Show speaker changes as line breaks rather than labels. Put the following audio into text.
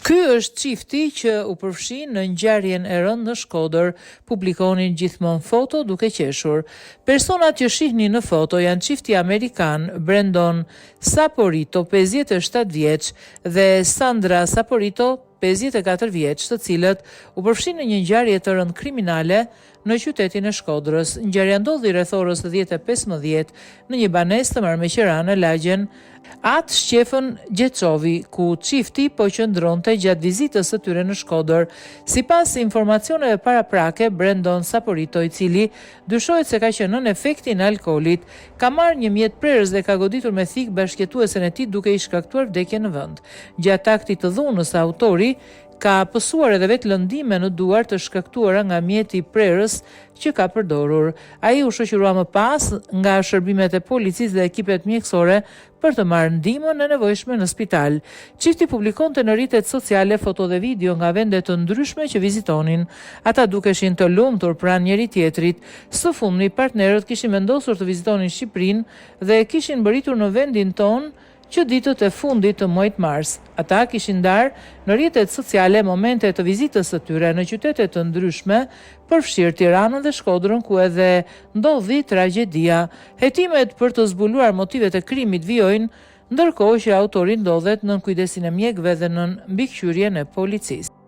Ky është çifti që u përfshi në ngjarjen e rëndë në Shkodër, publikonin gjithmonë foto duke qeshur. Personat që shihni në foto janë çifti amerikan Brandon Saporito, 57 vjeç, dhe Sandra Saporito, 54 vjeç, të cilët u përfshin në një ngjarje të rëndë kriminale në qytetin e Shkodrës. Ngjarja ndodhi rreth orës 10:15 në një banesë të marrëmeqëra në lagjen Atë Shqefën Gjeçovi, ku çifti po qëndronte gjatë vizitës së tyre në Shkodër. Sipas informacioneve paraprake, Brandon Saporito, i cili dyshohet se ka qenë nën efektin e alkoolit, ka marrë një mjet prerës dhe ka goditur me thik bashkëjetuesen e tij duke i shkaktuar vdekjen në vend. Gjatë aktit të dhunës, autori ka pësuar edhe vetë lëndime në duar të shkaktuara nga mjeti i prerës që ka përdorur. Ai u shoqërua më pas nga shërbimet e policisë dhe ekipet mjekësore për të marrë ndihmën e nevojshme në spital. Çifti publikonte në rrjetet sociale foto dhe video nga vende të ndryshme që vizitonin. Ata dukeshin të lumtur pranë njëri tjetrit. Së fundmi, partnerët kishin vendosur të vizitonin Shqipërinë dhe kishin mbërritur në vendin tonë që ditët e fundit të muajit mars. Ata kishin ndarë në rrjetet sociale momente të vizitës së tyre në qytete të ndryshme, përfshirë Tiranën dhe Shkodrën, ku edhe ndodhi tragjedia. Hetimet për të zbuluar motivet e krimit vijojnë, ndërkohë që autori ndodhet nën kujdesin e mjekëve dhe nën mbikëqyrjen e policisë.